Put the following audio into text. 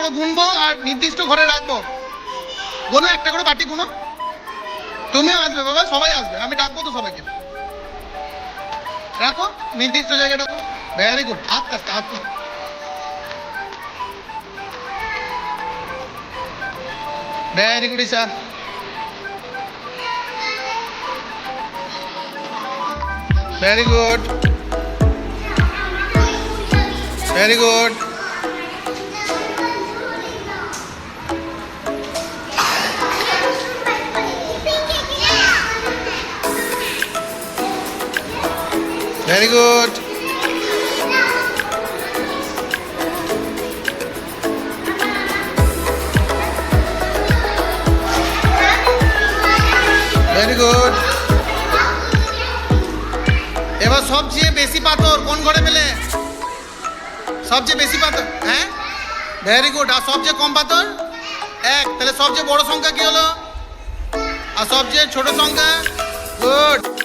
করে গুনবো আর নির্দিষ্ট ঘরে রাখবো। গোনো, একটা করে বাটি গুনো। তুমিও আসবে বাবা, সবাই আসবে, আমি ডাকবো তো সবাইকে। রাখো নির্দিষ্ট জায়গায় রাখো। ভেরি গুড, আস্তে আস্তে আস্তে। Very good Isha. Very good, very good. Very good. Very good. এবার সবচেয়ে বেশি পাথর কোন ঘরে পেলে? সবচেয়ে বেশি পাথর, হ্যাঁ ভেরি গুড। আর সবচেয়ে কম পাথর? এক। তাহলে সবচেয়ে বড় সংখ্যা কি হলো? আর সবচেয়ে ছোট সংখ্যা? গুড।